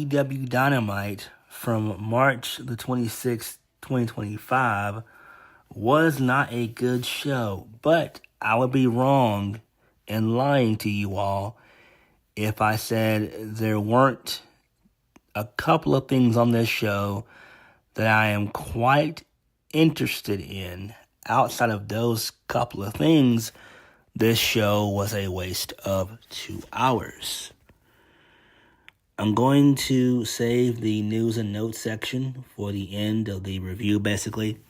AEW Dynamite from March the 26th, 2025 was not a good show, but I would be wrong and lying to you all if I said there weren't a couple of things on this show that I am quite interested in. Outside of those couple of things, this show was a waste of 2 hours. I'm going to save the news and notes section for the end of the review, basically.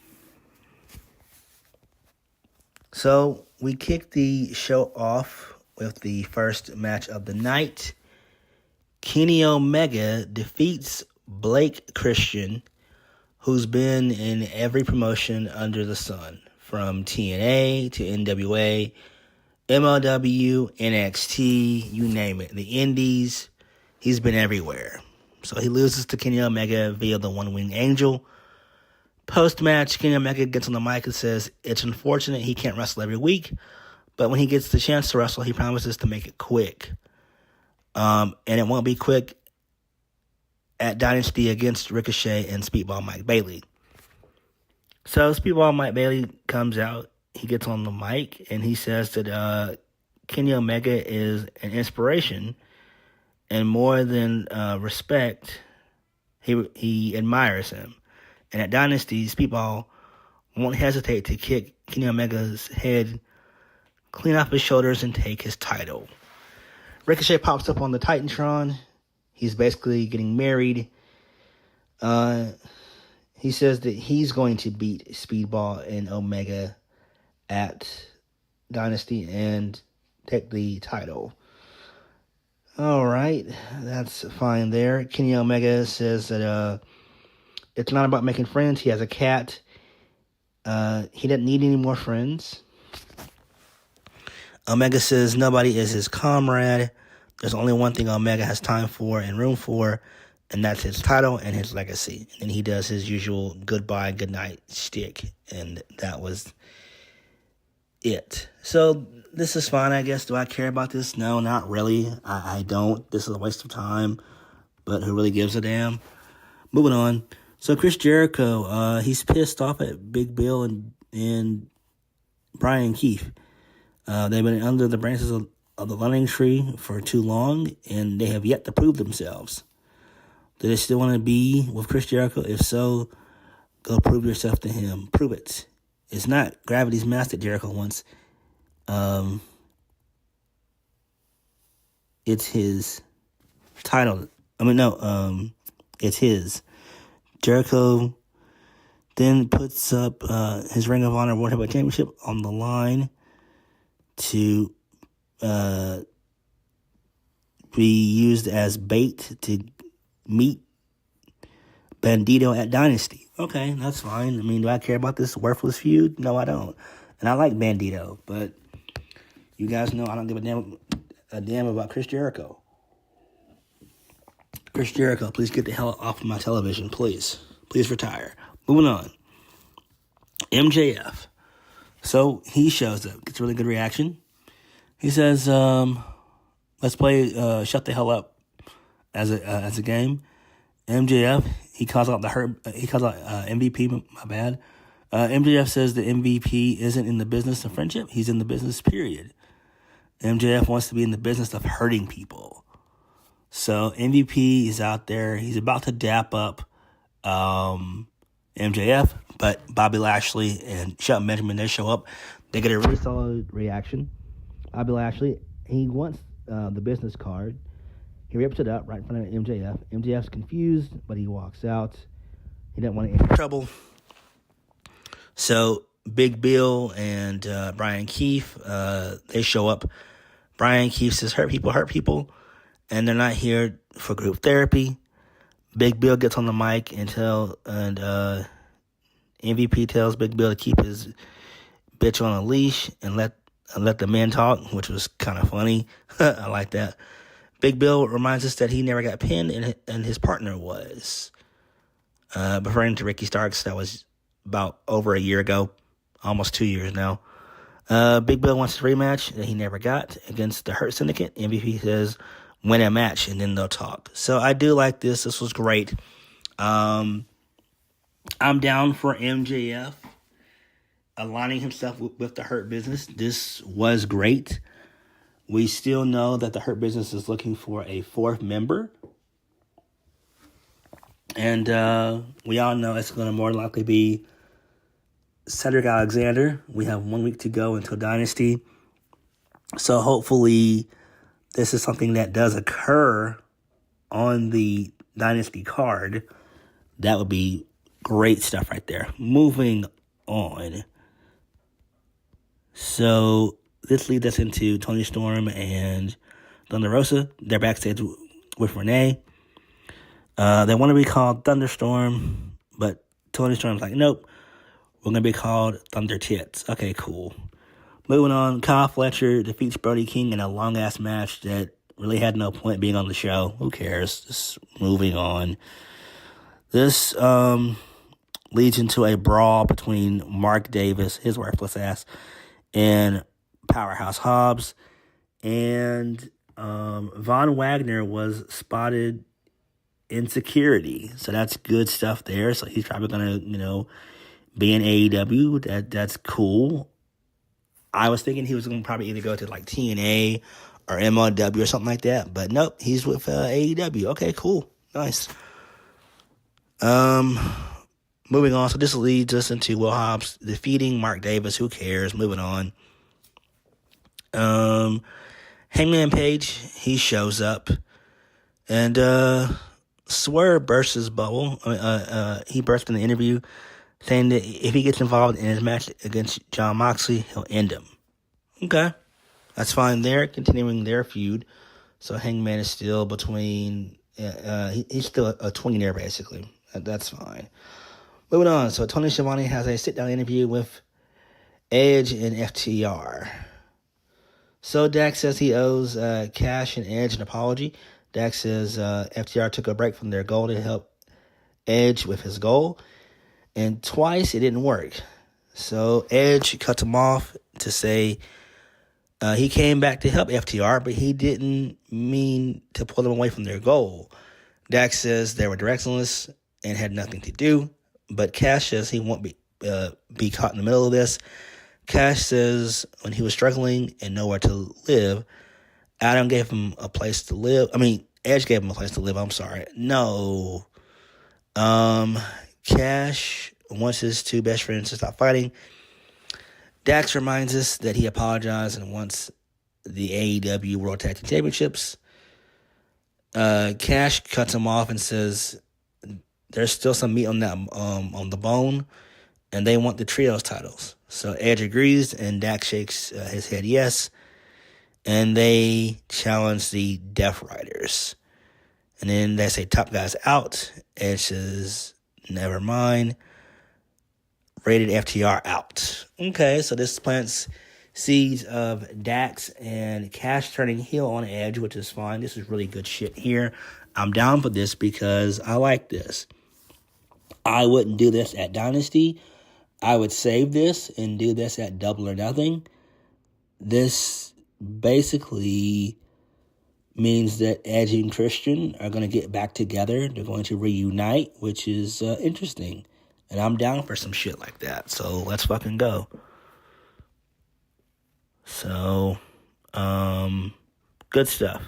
So, we kicked the show off with the first match of the night. Kenny Omega defeats Blake Christian, who's been in every promotion under the sun, from TNA to NWA, MLW, NXT, you name it, the Indies. He's been everywhere. So he loses to Kenny Omega via the One-Winged Angel. Post-match, Kenny Omega gets on the mic and says it's unfortunate he can't wrestle every week, but when he gets the chance to wrestle, he promises to make it quick. And it won't be quick at Dynasty against Ricochet and Speedball Mike Bailey. So Speedball Mike Bailey comes out, he gets on the mic, and he says that Kenny Omega is an inspiration, and more than respect, he admires him. And at Dynasty, Speedball won't hesitate to kick Kenny Omega's head clean off his shoulders and take his title. Ricochet pops up on the Titantron. He's basically getting married. He says that he's going to beat Speedball and Omega at Dynasty and take the title. All right, that's fine there. Kenny Omega says that it's not about making friends. He has a cat. He doesn't need any more friends. Omega says nobody is his comrade. There's only one thing Omega has time for and room for, and that's his title and his legacy. And then he does his usual goodbye, goodnight shtick, and that was it. So this is fine, I guess. Do I care about this? No, not really. I don't. This is a waste of time, but who really gives a damn? Moving on. So Chris Jericho, he's pissed off at Big Bill and Brian Keefe. They've been under the branches of the Learning Tree for too long, and they have yet to prove themselves. Do they still want to be with Chris Jericho? If so, go prove yourself to him. Prove it. It's not Gravity's Mask that Jericho wants. It's his title. It's his. Jericho then puts up his Ring of Honor World Heavyweight Championship on the line to be used as bait to meet Bandito at Dynasty. Okay, that's fine. I mean, do I care about this worthless feud? No, I don't. And I like Bandito, but you guys know I don't give a damn about Chris Jericho. Chris Jericho, please get the hell off of my television, please. Please retire. Moving on. MJF. So he shows up, gets a really good reaction. He says, let's play Shut the Hell Up as a game. MJF, he calls out MVP, my bad. MJF says the MVP isn't in the business of friendship, he's in the business, period. MJF wants to be in the business of hurting people. So MVP is out there. He's about to dap up MJF, but Bobby Lashley and Shelton Benjamin, they show up. They get a really solid reaction. Bobby Lashley, he wants the business card. He rips it up right in front of MJF. MJF's confused, but he walks out. He doesn't want to get in trouble. So Big Bill and Brian Keefe, they show up. Brian Keefe says, hurt people, and they're not here for group therapy. Big Bill gets on the mic and MVP tells Big Bill to keep his bitch on a leash and let the men talk, which was kind of funny. I like that. Big Bill reminds us that he never got pinned and his partner was. Referring to Ricky Starks, that was about over a year ago, almost 2 years now. Big Bill wants a rematch that he never got against the Hurt Syndicate. MVP says, win a match, and then they'll talk. So I do like this. This was great. I'm down for MJF aligning himself with the Hurt Business. This was great. We still know that the Hurt Business is looking for a fourth member. And we all know it's going to more likely be Cedric Alexander. We have 1 week to go until Dynasty. So hopefully this is something that does occur on the Dynasty card. That would be great stuff right there. Moving on. So this leads us into Toni Storm and Thunder Rosa. They're backstage with Renee. They want to be called Thunderstorm, but Toni Storm's like, nope, we're going to be called Thunder Tits. Okay, cool. Moving on, Kyle Fletcher defeats Brody King in a long-ass match that really had no point being on the show. Who cares? Just moving on. This leads into a brawl between Mark Davis, his worthless ass, and Powerhouse Hobbs. And Von Wagner was spotted in security. So that's good stuff there. So he's probably going to, be in AEW. That's cool. I was thinking he was going to probably either go to like TNA or MLW or something like that. But nope, he's with AEW. Okay, cool. Nice. Moving on. So this leads us into Will Hobbs defeating Mark Davis. Who cares? Moving on. Hangman Page, he shows up. And Swerve bursts his bubble. He burst in the interview saying that if he gets involved in his match against Jon Moxley, he'll end him. Okay. That's fine there, continuing their feud. So Hangman is still between, he's still a tweener, basically. That's fine. Moving on. So Tony Schiavone has a sit-down interview with Edge and FTR. So Dax says he owes Cash and Edge an apology. Dax says FTR took a break from their goal to help Edge with his goal. And twice it didn't work. So Edge cuts him off to say he came back to help FTR, but he didn't mean to pull them away from their goal. Dax says they were directionless and had nothing to do. But Cash says he won't be caught in the middle of this. Cash says when he was struggling and nowhere to live, Adam gave him a place to live. Edge gave him a place to live. I'm sorry. No. Cash wants his two best friends to stop fighting. Dax reminds us that he apologized and wants the AEW World Tag Team Championships. Cash cuts him off and says there's still some meat on that on the bone, and they want the trios titles. So Edge agrees, and Dax shakes his head yes, and they challenge the Death Riders. And then they say top guys out. Edge says never mind. Rated FTR out. Okay, so this plants seeds of Dax and Cash turning heel on Edge, which is fine. This is really good shit here. I'm down for this because I like this. I wouldn't do this at Dynasty. I would save this and do this at Double or Nothing. This basically means that Edge and Christian are going to get back together. They're going to reunite, which is interesting. And I'm down for some shit like that. So let's fucking go. So, good stuff.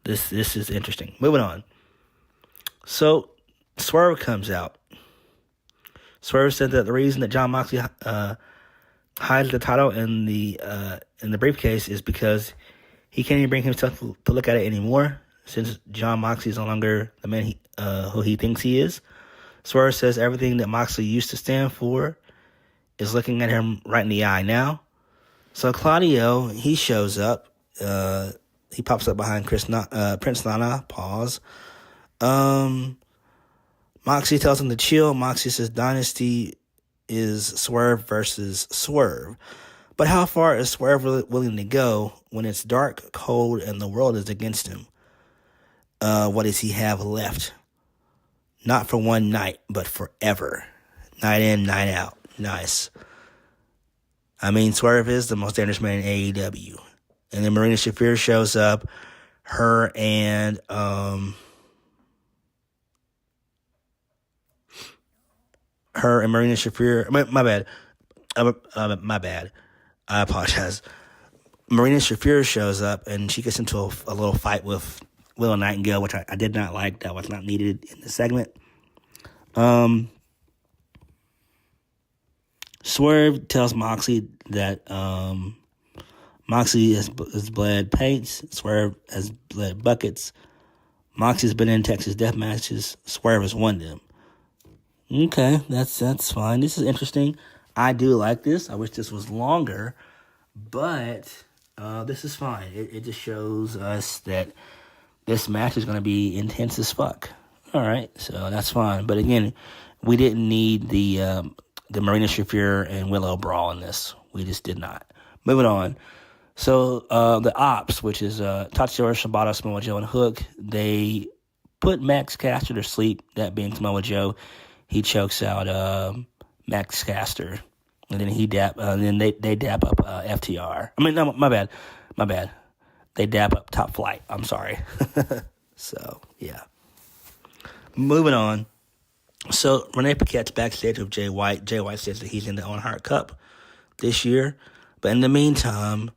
This is interesting. Moving on. So, Swerve comes out. Swerve said that the reason that Jon Moxley hides the title in the briefcase is because he can't even bring himself to look at it anymore, since Jon Moxley is no longer the man who he thinks he is. Swerve says everything that Moxley used to stand for is looking at him right in the eye now. So Claudio, he shows up. He pops up behind Prince Nana. Pause. Moxley tells him to chill. Moxley says Dynasty is Swerve versus Swerve. But how far is Swerve willing to go when it's dark, cold, and the world is against him? What does he have left? Not for one night, but forever. Night in, night out. Nice. Swerve is the most dangerous man in AEW. And then Marina Shafir shows up. her and Marina Shafir. My bad. My bad. I apologize. Marina Shafir shows up and she gets into a little fight with Willow Nightingale, which I did not like. That was not needed in the segment. Swerve tells Moxley that Moxley has bled paints. Swerve has bled buckets. Moxley's been in Texas death matches. Swerve has won them. Okay, that's fine. This is interesting. I do like this. I wish this was longer, but this is fine. It just shows us that this match is going to be intense as fuck. All right, so that's fine. But again, we didn't need the Marina Shafir and Willow brawl in this. We just did not. Moving on. So the Ops, which is Tatsuya Shibata, Samoa Joe, and Hook, they put Max Caster to sleep. That being Samoa Joe, he chokes out Max Caster, and then they dap up FTR. I mean, no, my bad. They dap up Top Flight. I'm sorry. So yeah. Moving on. So Renee Paquette's backstage with Jay White. Jay White says that he's in the Owen Hart Cup this year, but in the meantime,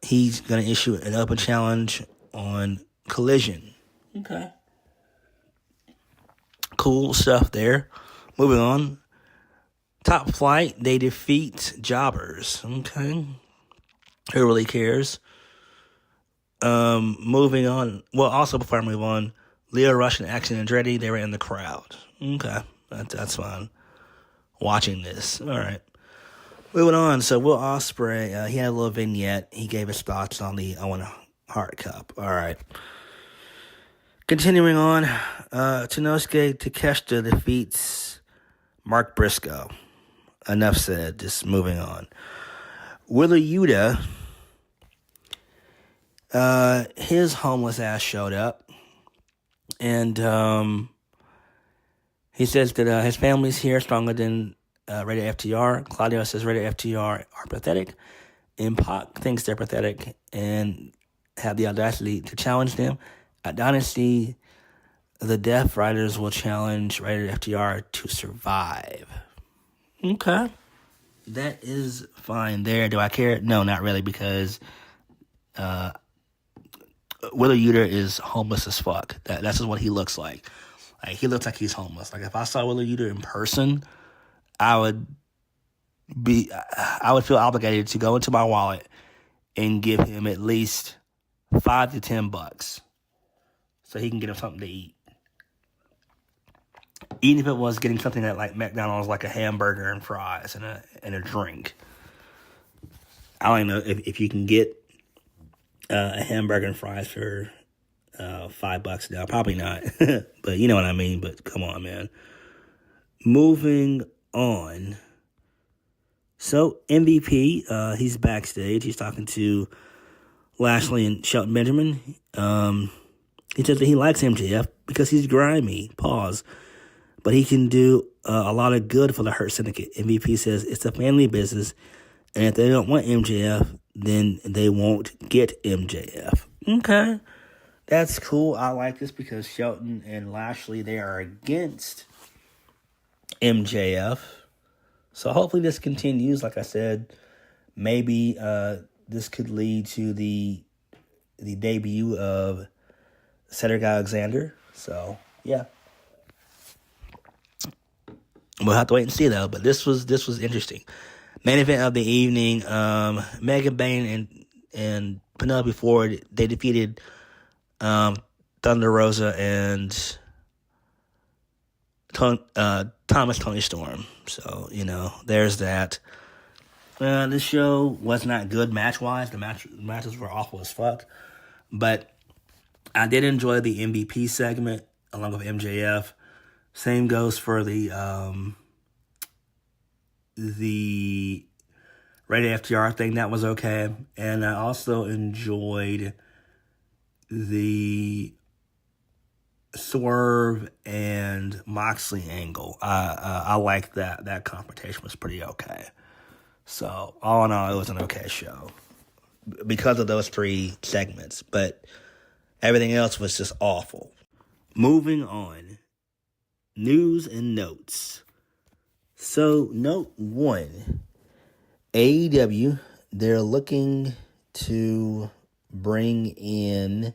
he's going to issue an open challenge on Collision. Okay. Cool stuff there. Moving on. Top Flight, they defeat Jobbers. Okay. Who really cares? Moving on. Well, also before I move on, Leo Rush and Action Andretti, they were in the crowd. Okay. That's fine. Watching this. All right. Moving on. So Will Ospreay, he had a little vignette. He gave his thoughts on the Owen Hart Cup. All right. Continuing on, Tenosuke Takeshita defeats Mark Briscoe. Enough said. Just moving on. Wheeler Yuta, his homeless ass showed up. And he says that his family's here, stronger than Rated FTR. Claudio says Rated FTR are pathetic. And Pac thinks they're pathetic and have the audacity to challenge them. At Dynasty, the Death Riders will challenge Rated FTR to survive. Okay. That is fine there. Do I care? No, not really, because Wheeler Yuta is homeless as fuck. That's just what he looks like. Like, he looks like he's homeless. Like, if I saw Wheeler Yuta in person, I would feel obligated to go into my wallet and give him at least $5 to $10 so he can get him something to eat. Even if it was getting something at like McDonald's, like a hamburger and fries and a drink. I don't even know if you can get a hamburger and fries for $5 now. Probably not, but you know what I mean. But come on, man. Moving on. So MVP, he's backstage. He's talking to Lashely and Shelton Benjamin. He says that he likes MJF because he's grimy. Pause. But he can do a lot of good for the Hurt Syndicate. MVP says it's a family business, and if they don't want MJF, then they won't get MJF. Okay. That's cool. I like this because Shelton and Lashely, they are against MJF. So hopefully this continues. Like I said, maybe this could lead to the debut of Cedric Alexander. So, yeah. We'll have to wait and see, though. But this was interesting. Main event of the evening, Megan Bayne and Penelope Ford, they defeated Thunder Rosa and Thomas Tony Storm. So, there's that. This show was not good match-wise. The matches were awful as fuck. But I did enjoy the MVP segment along with MJF. Same goes for the Rated FTR thing. That was okay. And I also enjoyed the Swerve and Moxley angle. I liked that. That confrontation was pretty okay. So, all in all, it was an okay show. because of those 3 segments. But everything else was just awful. Moving on. News and notes. So, note 1. AEW, they're looking to bring in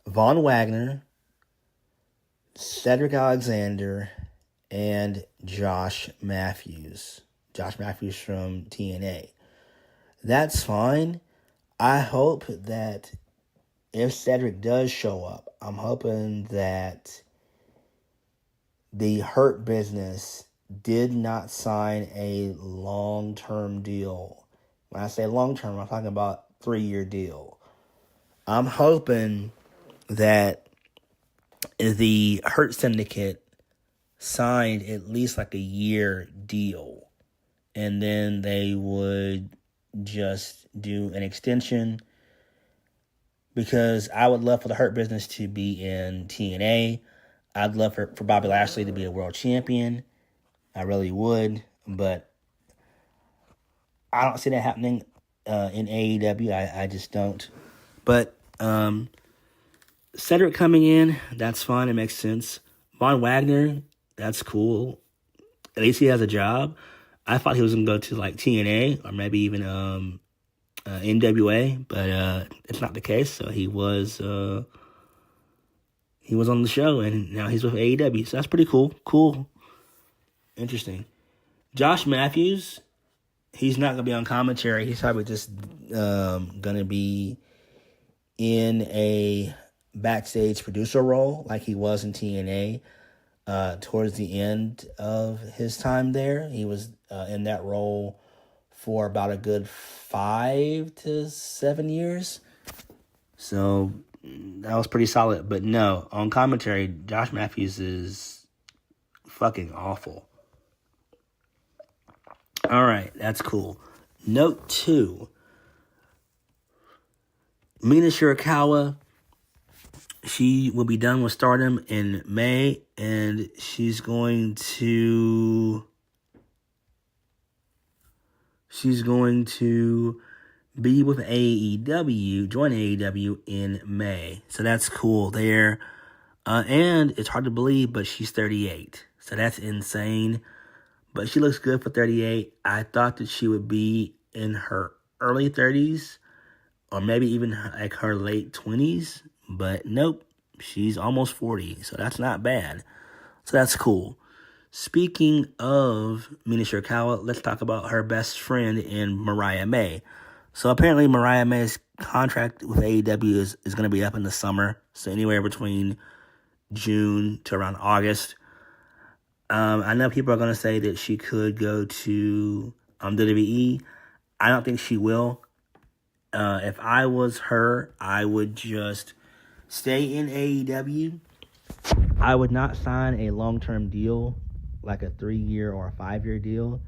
Von Wagner, Cedric Alexander, and Josh Matthews. Josh Matthews from TNA. That's fine. I hope that if Cedric does show up, I'm hoping that the Hurt Business did not sign a long-term deal. When I say long-term, I'm talking about 3-year deal. I'm hoping that the Hurt Syndicate signed at least like a year deal, and then they would just do an extension, because I would love for the Hurt Business to be in TNA. I'd love for Bobby Lashley to be a world champion. I really would, but I don't see that happening in AEW. I just don't. But Cedric coming in, that's fine. It makes sense. Von Wagner, that's cool. At least he has a job. I thought he was going to go to like TNA or maybe even NWA, but it's not the case. So he was on the show, and now he's with AEW. So that's pretty cool. Cool. Interesting. Josh Matthews, he's not going to be on commentary. He's probably just going to be in a backstage producer role like he was in TNA towards the end of his time there. He was in that role for about a good 5 to 7 years. So that was pretty solid. But no, on commentary, Josh Matthews is fucking awful. All right, that's cool. Note 2. Mina Shirakawa, she will be done with Stardom in May, and she's going to be with AEW, join AEW in May. So that's cool there. And it's hard to believe, but she's 38. So that's insane. But she looks good for 38. I thought that she would be in her early 30s or maybe even like her late 20s. But nope, she's almost 40. So that's not bad. So that's cool. Speaking of Mina Shirakawa, let's talk about her best friend in Mariah May. So apparently Mariah May's contract with AEW is going to be up in the summer. So anywhere between June to around August. I know people are going to say that she could go to WWE. I don't think she will. If I was her, I would just stay in AEW. I would not sign a long-term deal, like a 3-year or a 5-year deal.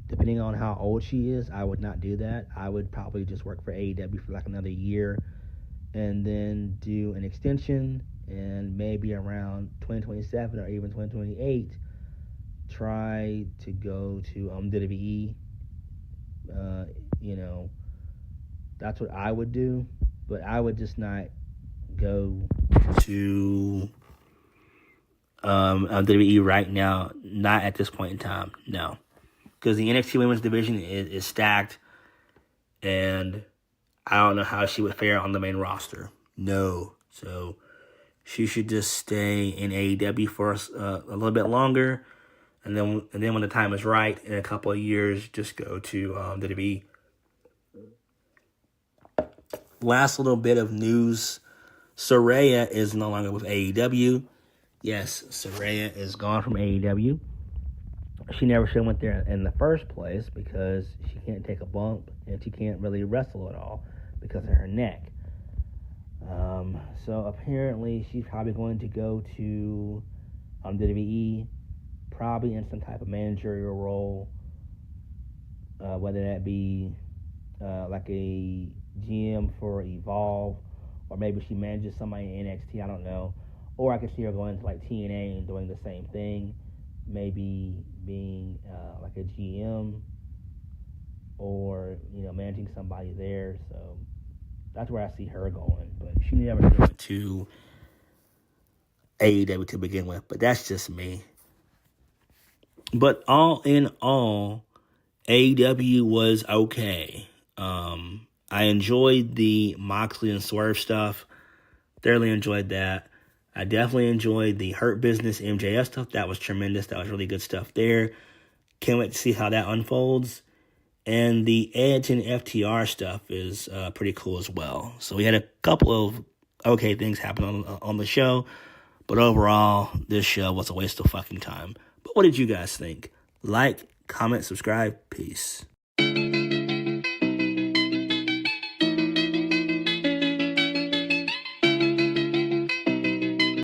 Depending on how old she is, I would not do that. I would probably just work for AEW for like another year and then do an extension, and maybe around 2027 or even 2028, try to go to WWE. That's what I would do, but I would just not go to WWE right now. Not at this point in time, no. Because the NXT Women's Division is stacked, and I don't know how she would fare on the main roster. No. So she should just stay in AEW for a little bit longer, and then when the time is right, in a couple of years, just go to WWE. Last little bit of news. Saraya is no longer with AEW. Yes, Saraya is gone from AEW. She never should have went there in the first place because she can't take a bump and she can't really wrestle at all because of her neck. So apparently she's probably going to go to WWE, probably in some type of managerial role, whether that be like a GM for Evolve, or maybe she manages somebody in NXT, I don't know. Or I could see her going to like TNA and doing the same thing, maybe being like a GM. or, managing somebody there. So that's where I see her going. But she never went to AEW to begin with. But that's just me. But all in all, AEW was okay. I enjoyed the Moxley and Swerve stuff. Thoroughly enjoyed that. I definitely enjoyed the Hurt Business MJF stuff. That was tremendous. That was really good stuff there. Can't wait to see how that unfolds. And the Edge and FTR stuff is pretty cool as well. So we had a couple of okay things happen on the show. But overall, this show was a waste of fucking time. But what did you guys think? Like, comment, subscribe. Peace.